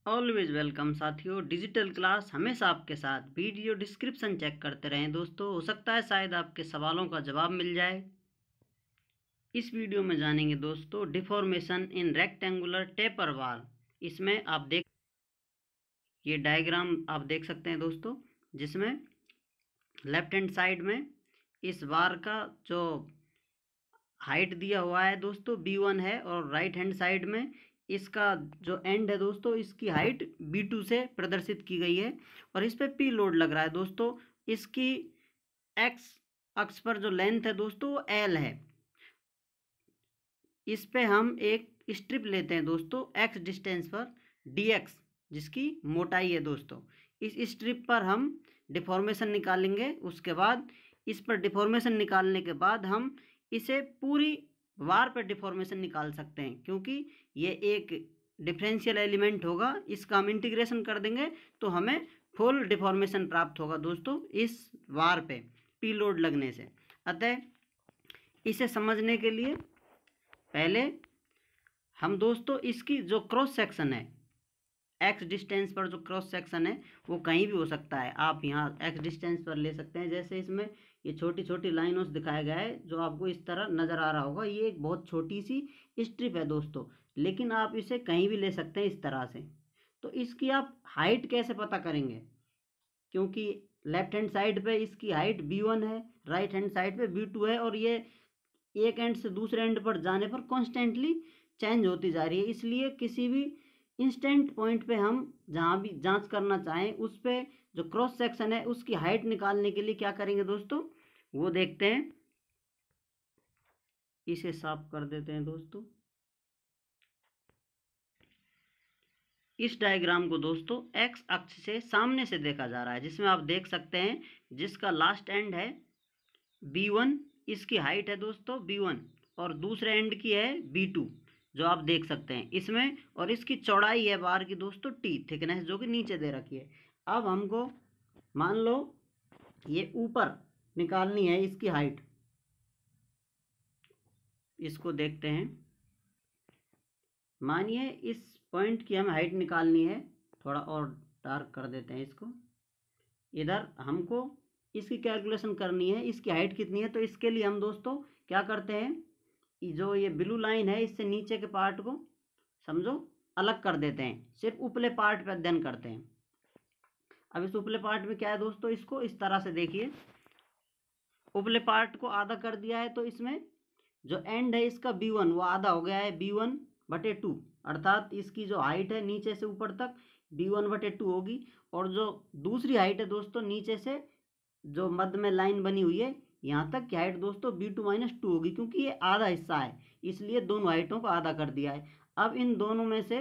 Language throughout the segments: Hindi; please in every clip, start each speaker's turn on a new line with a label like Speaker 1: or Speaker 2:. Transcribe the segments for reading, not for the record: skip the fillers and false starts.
Speaker 1: ऑलवेज वेलकम साथियों। डिजिटल क्लास हमेशा आपके साथ। वीडियो डिस्क्रिप्शन चेक करते रहें दोस्तों, हो सकता है शायद आपके सवालों का जवाब मिल जाए। इस वीडियो में जानेंगे दोस्तों डिफॉर्मेशन इन रेक्टेंगुलर टेपर वाल। इसमें आप देख ये डायग्राम आप देख सकते हैं दोस्तों, जिसमें लेफ्ट हैंड साइड में इस बार का जो हाइट दिया हुआ है दोस्तों B1 है, और राइट हैंड साइड में इसका जो एंड है दोस्तों, इसकी हाइट B2 से प्रदर्शित की गई है। और इस पे P लोड लग रहा है दोस्तों। इसकी X अक्ष पर जो लेंथ है दोस्तों वो L है। इस पे हम एक स्ट्रिप लेते हैं दोस्तों X डिस्टेंस पर dx, जिसकी मोटाई है दोस्तों। इस स्ट्रिप पर हम डिफॉर्मेशन निकालेंगे। उसके बाद इस पर डिफॉर्मेशन निकालने के बाद हम इसे पूरी वार पर डिफॉर्मेशन निकाल सकते हैं, क्योंकि ये एक डिफरेंशियल एलिमेंट होगा। इसका हम इंटीग्रेशन कर देंगे तो हमें फुल डिफॉर्मेशन प्राप्त होगा दोस्तों इस वार पे P लोड लगने से। अतः इसे समझने के लिए पहले हम दोस्तों इसकी जो क्रॉस सेक्शन है, X डिस्टेंस पर जो क्रॉस सेक्शन है वो कहीं भी हो सकता है। आप यहाँ X डिस्टेंस पर ले सकते हैं। जैसे इसमें ये छोटी छोटी लाइनों से दिखाया गया है, जो आपको इस तरह नज़र आ रहा होगा। ये एक बहुत छोटी सी स्ट्रिप है दोस्तों, लेकिन आप इसे कहीं भी ले सकते हैं इस तरह से। तो इसकी आप हाइट कैसे पता करेंगे, क्योंकि लेफ्ट हैंड साइड पे इसकी हाइट B1 है, राइट हैंड साइड पे B2 है, और ये एक एंड से दूसरे एंड पर जाने पर कॉन्स्टेंटली चेंज होती जा रही है। इसलिए किसी भी इंस्टेंट पॉइंट पे हम जहाँ भी जांच करना चाहें, उस पे जो क्रॉस सेक्शन है उसकी हाइट निकालने के लिए क्या करेंगे दोस्तों, वो देखते हैं। इसे साफ कर देते हैं दोस्तों। इस डायग्राम को दोस्तों एक्स अक्ष से सामने से देखा जा रहा है, जिसमें आप देख सकते हैं जिसका लास्ट एंड है B1, इसकी हाइट है दोस्तों B1, और दूसरे एंड की है B2, जो आप देख सकते हैं इसमें। और इसकी चौड़ाई है बार की दोस्तों T थिकनेस, जो कि नीचे दे रखी है। अब हमको मान लो ये ऊपर निकालनी है इसकी हाइट। इसको देखते हैं। मानिए इस पॉइंट की हमें हाइट निकालनी है। थोड़ा और डार्क कर देते हैं इसको। इधर हमको इसकी कैलकुलेशन करनी है, इसकी हाइट कितनी है। तो इसके लिए हम दोस्तों क्या करते हैं, जो ये ब्लू लाइन है इससे नीचे के पार्ट को समझो अलग कर देते हैं, सिर्फ उपले पार्ट पे अध्ययन करते हैं। अब इस उपले पार्ट में क्या है दोस्तों, इसको इस तरह से देखिए। उपले पार्ट को आधा कर दिया है, तो इसमें जो एंड है इसका B1 वो आधा हो गया है B1/2, अर्थात इसकी जो हाइट है नीचे से ऊपर तक B1/2 होगी। और जो दूसरी हाइट है दोस्तों नीचे से जो मध्य में लाइन बनी हुई है यहाँ तक की हाइट दोस्तों B2-2 होगी, क्योंकि ये आधा हिस्सा है, इसलिए दोनों हाइटों को आधा कर दिया है। अब इन दोनों में से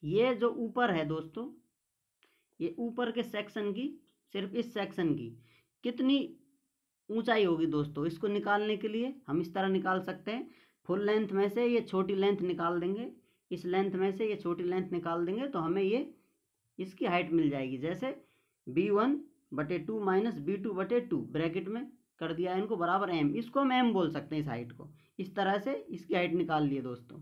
Speaker 1: ये जो ऊपर है दोस्तों, ये ऊपर के सेक्शन की, सिर्फ इस सेक्शन की कितनी ऊंचाई होगी दोस्तों, इसको निकालने के लिए हम इस तरह निकाल सकते हैं। फुल लेंथ में से ये छोटी लेंथ निकाल देंगे, इस लेंथ में से ये छोटी लेंथ निकाल देंगे, तो हमें ये इसकी हाइट मिल जाएगी। जैसे B1/2 माइनस B2/2 ब्रैकेट में कर दिया है इनको, बराबर M। इसको हम M बोल सकते हैं इस हाइट को। इस तरह से इसकी हाइट निकाल लिए दोस्तों।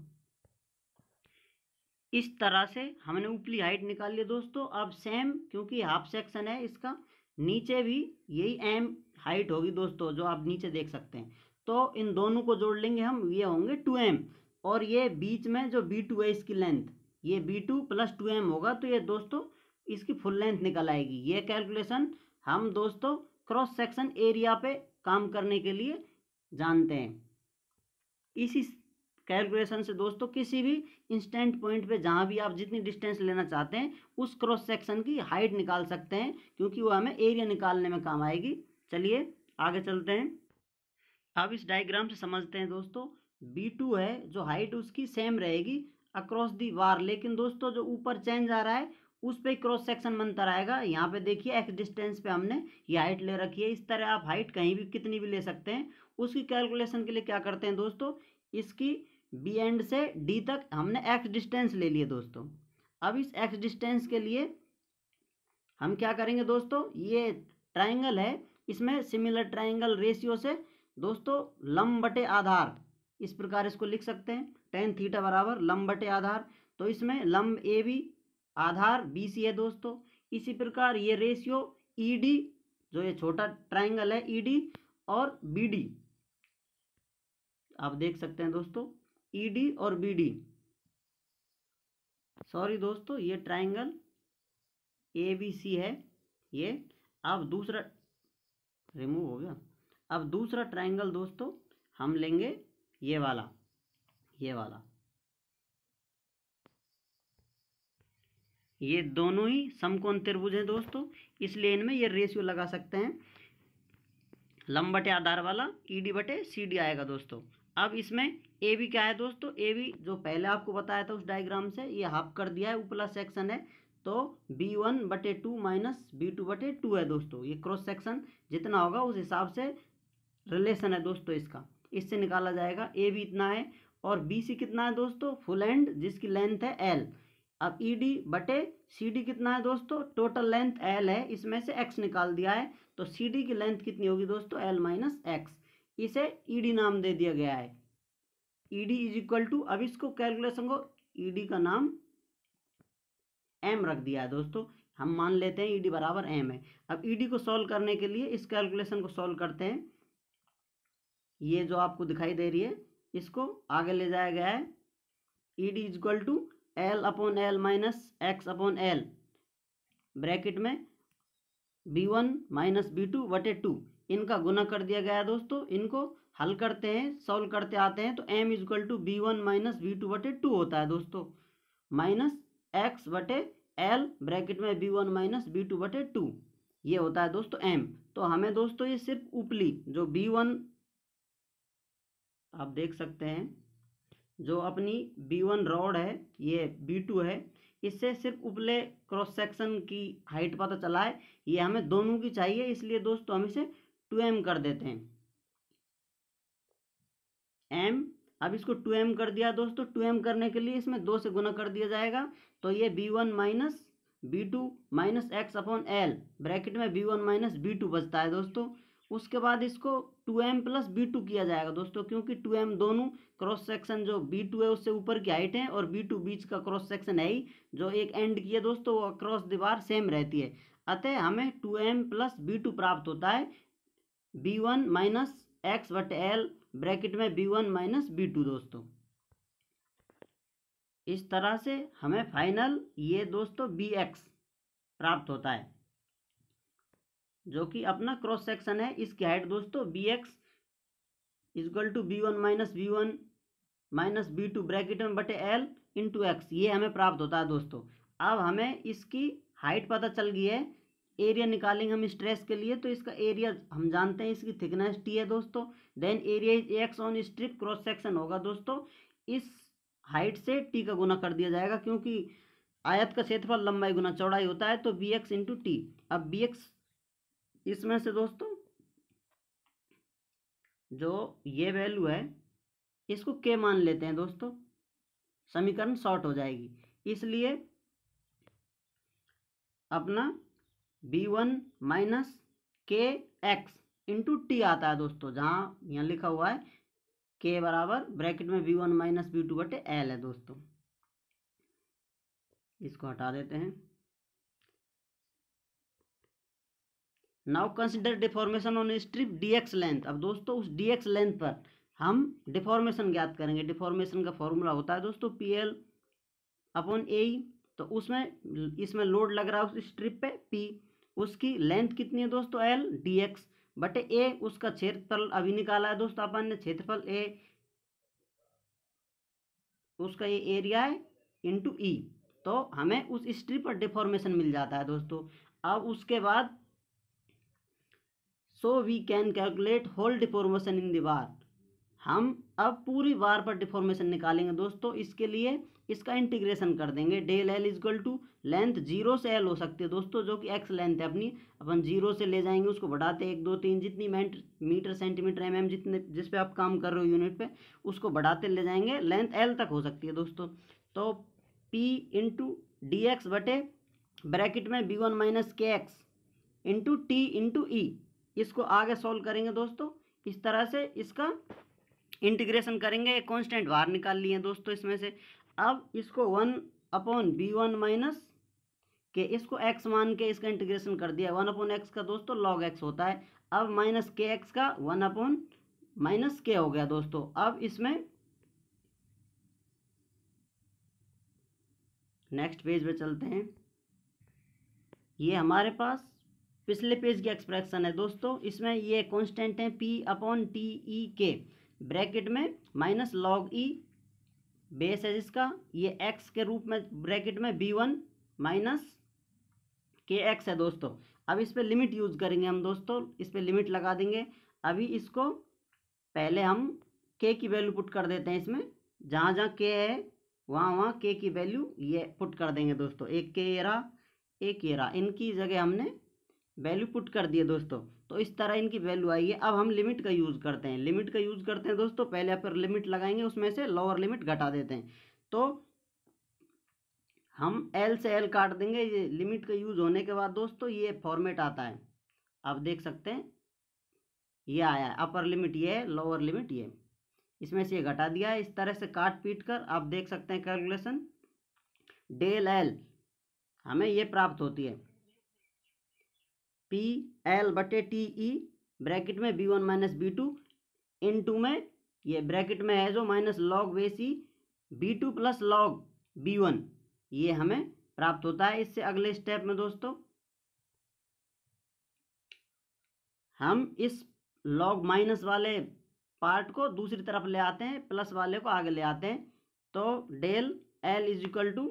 Speaker 1: इस तरह से हमने ऊपरी हाइट निकाल ली दोस्तों। अब सेम, क्योंकि हाफ सेक्शन है इसका, नीचे भी यही M हाइट होगी दोस्तों, जो आप नीचे देख सकते हैं। तो इन दोनों को जोड़ लेंगे हम, ये होंगे 2M, और ये बीच में जो B2 है इसकी लेंथ, ये B2 + 2M होगा। तो ये दोस्तों इसकी फुल लेंथ निकल आएगी। ये कैलकुलेशन हम दोस्तों क्रॉस सेक्शन एरिया पे काम करने के लिए जानते हैं। इसी कैलकुलेशन से दोस्तों किसी भी इंस्टेंट पॉइंट पे जहाँ भी आप जितनी डिस्टेंस लेना चाहते हैं उस क्रॉस सेक्शन की हाइट निकाल सकते हैं, क्योंकि वो हमें एरिया निकालने में काम आएगी। चलिए आगे चलते हैं। अब इस डायग्राम से समझते हैं दोस्तों। B2 है जो हाइट उसकी सेम रहेगी अक्रॉस दी वार, लेकिन दोस्तों जो ऊपर चेंज आ रहा है उस पर क्रॉस सेक्शन बनता रहेगा। यहाँ पे देखिए X डिस्टेंस पे हमने ये हाइट ले रखी है। इस तरह आप हाइट कहीं भी कितनी भी ले सकते हैं। उसकी कैलकुलेशन के लिए क्या करते हैं दोस्तों, इसकी B एंड से D तक हमने X डिस्टेंस ले लिए दोस्तों। अब इस X डिस्टेंस के लिए हम क्या करेंगे दोस्तों, ये ट्राइंगल है, इसमें सिमिलर ट्राइंगल रेशियो से दोस्तों लंब बटे आधार, इस प्रकार इसको लिख सकते हैं। tan θ बराबर लंब बटे आधार। तो इसमें लंब AB आधार BC है दोस्तों। इसी प्रकार ये रेशियो ED, जो ये छोटा ट्राइंगल है ED और BD, आप देख सकते हैं दोस्तों ED और BD, सॉरी दोस्तों ये ट्राइंगल ABC है ये। अब दूसरा रिमूव हो गया। अब दूसरा ट्राइंगल दोस्तों हम लेंगे ये वाला, ये दोनों ही समकोण त्रिभुज हैं दोस्तों, इसलिए इनमें ये रेशियो लगा सकते हैं, लंब बटे आधार वाला ED बटे CD आएगा दोस्तों। अब इसमें AB क्या है दोस्तों, AB जो पहले आपको बताया था उस डायग्राम से, ये हाफ कर दिया है, ऊपरला सेक्शन है, तो B1/2 माइनस B2/2 है दोस्तों। ये क्रॉस सेक्शन जितना होगा उस हिसाब से रिलेशन है दोस्तों इसका, इससे निकाला जाएगा। AB इतना है और BC कितना है दोस्तों, फुल एंड जिसकी लेंथ है L। अब ED बटे CD कितना है दोस्तों, टोटल लेंथ L है, इसमें से x निकाल दिया है, तो CD की लेंथ कितनी होगी दोस्तों, L माइनस एक्स, इसे ED नाम दे दिया गया है। ED इज इक्वल टू, अब इसको कैलकुलेशन को ED का नाम M रख दिया है दोस्तों, हम मान लेते हैं ED बराबर M है। अब ED को सॉल्व करने के लिए इस कैलकुलेशन को सॉल्व करते हैं, ये जो आपको दिखाई दे रही है इसको आगे ले जाया गया है। ED is equal to L/L minus x/L, bracket में B1 माइनस B2/2, इनका गुना कर दिया गया है दोस्तों। इनको हल करते हैं, सॉल्व करते आते हैं, तो M is equal to B1 minus B2/2 होता है दोस्तों, माइनस x/L ब्रैकेट में B1 माइनस B2/2, ये होता है दोस्तों M। तो हमें दोस्तों ये सिर्फ ऊपरी जो B1 आप देख सकते हैं, जो अपनी B1 रॉड है, ये B2 है, इससे सिर्फ उपले क्रॉस सेक्शन की हाइट पता चला है, ये हमें दोनों की चाहिए, इसलिए दोस्तों हम इसे 2m कर देते हैं, m। अब इसको 2m कर दिया दोस्तों, 2m करने के लिए इसमें 2 से गुना कर दिया जाएगा, तो ये B1 minus B2 minus x/L bracket में B1 माइनस B2 बचता है दोस्तों। उसके बाद इसको 2m प्लस B2 किया जाएगा दोस्तों, क्योंकि 2m दोनों क्रॉस सेक्शन जो B2 है उससे ऊपर की हाइट है, और B2 बीच का क्रॉस सेक्शन है ही, जो एक एंड की है दोस्तों, वो क्रॉस दीवार सेम रहती है, अतः हमें 2m प्लस B2 प्राप्त होता है, B1 माइनस x/L ब्रैकेट में B1 माइनस B2 दोस्तों। इस तरह से हमें फाइनल ये दोस्तों BX प्राप्त होता है, जो कि अपना क्रॉस सेक्शन है, इसकी हाइट दोस्तों BX equal to B1 minus B2 bracket में बटे L इंटू एक्स, ये हमें प्राप्त होता है दोस्तों। अब हमें इसकी हाइट पता चल गई है, एरिया निकालेंगे हम स्ट्रेस के लिए, तो इसका एरिया हम जानते हैं, इसकी थिकनेस T है दोस्तों, then area is x on strip, cross section होगा दोस्तों, इस हाइट से T का गुना कर दिया जाएगा, क्योंकि आयत का क्षेत्रफल लंबाई गुना चौड़ाई होता है, तो BX इंटू T। अब BX इसमें से दोस्तों जो ये वैल्यू है इसको K मान लेते हैं दोस्तों, समीकरण शॉर्ट हो जाएगी, इसलिए अपना B1 minus KX into T आता है दोस्तों, जहाँ यहाँ लिखा हुआ है K बराबर ब्रैकेट में B1 माइनस B2/L है दोस्तों, इसको हटा देते हैं। Now consider deformation on strip DX length. अब दोस्तों उस DX लेंथ पर हम डिफॉर्मेशन ज्ञात करेंगे, डिफॉर्मेशन का फॉर्मूला होता है दोस्तों PL/AE, तो उसमें इसमें लोड लग रहा है उस स्ट्रिप पे P, उसकी लेंथ कितनी है दोस्तों L, DX बटे A, उसका क्षेत्रफल अभी निकाला है दोस्तों अपन ने, क्षेत्रफल A, उसका ये एरिया है इंटू E, तो हमें उस स्ट्रिप पर डिफॉर्मेशन मिल जाता है दोस्तों। अब उसके बाद so we can calculate whole deformation in the bar, हम अब पूरी बार पर डिफॉर्मेशन निकालेंगे दोस्तों। इसके लिए इसका इंटीग्रेशन कर देंगे, del L equal to length 0 से L हो सकती है दोस्तों, जो कि x लेंथ है अपनी, अपन 0 से ले जाएंगे, उसको बढ़ाते 1 2 3 जितनी मीटर सेंटीमीटर mm जितने जिस पे आप काम कर रहे हो यूनिट पे, उसको बढ़ाते ले जाएंगे, लेंथ L तक हो सकती है दोस्तों। तो P इंटू DX बटे ब्रैकेट में B1 minus KX into T into E, इसको आगे सॉल्व करेंगे दोस्तों, इस तरह से इसका इंटीग्रेशन करेंगे, कांस्टेंट बाहर निकाल लिए दोस्तों इसमें से। अब इसको 1/B1 माइनस के इसको x मान के इसका इंटीग्रेशन कर दिया, 1/x का दोस्तों log x होता है। अब माइनस के एक्स का 1/-k हो गया दोस्तों। अब इसमें नेक्स्ट पेज पे चलते हैं। ये हमारे पास पिछले पेज की एक्सप्रेशन है दोस्तों। इसमें ये कांस्टेंट है p/T/E/k, ब्रैकेट में माइनस log e बेस है जिसका, ये x के रूप में ब्रैकेट में b1 माइनस kx है दोस्तों। अब इस पे लिमिट यूज करेंगे हम दोस्तों, इस पे लिमिट लगा देंगे। अभी इसको पहले हम k की वैल्यू पुट कर देते हैं इसमें, जहाँ जहाँ k है वहाँ k की वैल्यू ये पुट कर देंगे दोस्तों। एक k ये रहा, एक ये रहा, इनकी जगह हमने वैल्यू पुट कर दिए दोस्तों। तो इस तरह इनकी वैल्यू आई है। अब हम लिमिट का यूज़ करते हैं, लिमिट का यूज़ करते हैं दोस्तों। पहले पर लिमिट लगाएंगे, उसमें से लोअर लिमिट घटा देते हैं। तो हम L से L काट देंगे। ये लिमिट का यूज़ होने के बाद दोस्तों ये फॉर्मेट आता है, आप देख सकते हैं ये आया है। अपर लिमिट ये है, लोअर लिमिट ये, इसमें से ये घटा दिया है। इस तरह से काट पीट कर आप देख सकते हैं कैलकुलेशन डेल L हमें ये प्राप्त होती है PL/TE ब्रैकेट में b1 माइनस b2 इनटू में ये ब्रैकेट में है जो minus log base e b2 plus log b1, ये हमें प्राप्त होता है। इससे अगले स्टेप में दोस्तों हम इस log माइनस वाले पार्ट को दूसरी तरफ ले आते हैं, प्लस वाले को आगे ले आते हैं। तो del L is equal to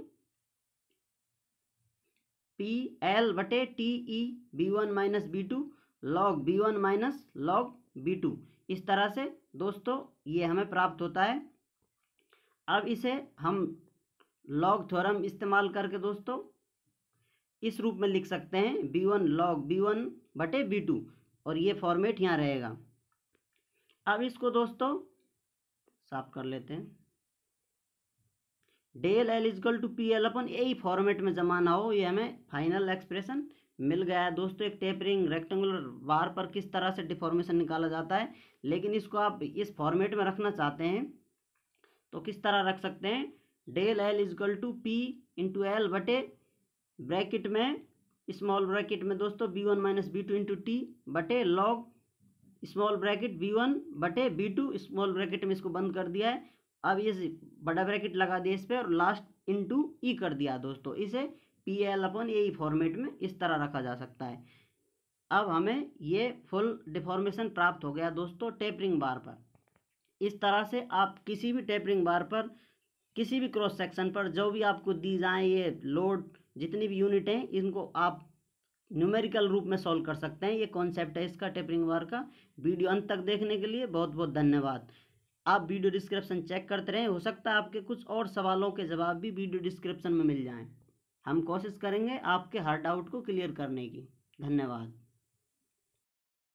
Speaker 1: PL/TE b1 minus b2 log b1 minus log b2, इस तरह से दोस्तों ये हमें प्राप्त होता है। अब इसे हम log थ्योरम इस्तेमाल करके दोस्तों इस रूप में लिख सकते हैं b1 log b1/b2, और ये फॉर्मेट यहाँ रहेगा। अब इसको दोस्तों साफ कर लेते हैं। Del L is equal to PL/A format में जमा ना हो, ये हमें फाइनल एक्सप्रेशन मिल गया है दोस्तों। एक टेपरिंग रेक्टेंगुलर बार पर किस तरह से डिफॉर्मेशन निकाला जाता है, लेकिन इसको आप इस फॉर्मेट में रखना चाहते हैं तो किस तरह रख सकते हैं। Del L is equal to P/L बटे ब्रैकेट में स्मॉल ब्रैकेट में दोस्तों b1 minus b2 into T बटे लॉग स्मॉल ब्रैकेट b1 बटे b2 स्मॉल ब्रैकेट में इसको बंद कर दिया है। अब ये बड़ा ब्रैकेट लगा दिया इस पर और लास्ट इंटू ई कर दिया दोस्तों। इसे PL/A फॉर्मेट में इस तरह रखा जा सकता है। अब हमें ये फुल डिफॉर्मेशन प्राप्त हो गया दोस्तों टेपरिंग बार पर। इस तरह से आप किसी भी टेपरिंग बार पर किसी भी क्रॉस सेक्शन पर जो भी आपको दी जाए ये लोड जितनी भी यूनिट हैं, इनको आप न्यूमेरिकल रूप में सॉल्व कर सकते हैं। ये कॉन्सेप्ट है इसका टेपरिंग बार का। वीडियो अंत तक देखने के लिए बहुत बहुत धन्यवाद। आप वीडियो डिस्क्रिप्शन चेक करते रहें, हो सकता है आपके कुछ और सवालों के जवाब भी वीडियो डिस्क्रिप्शन में मिल जाएं। हम कोशिश करेंगे आपके हर डाउट को क्लियर करने की। धन्यवाद।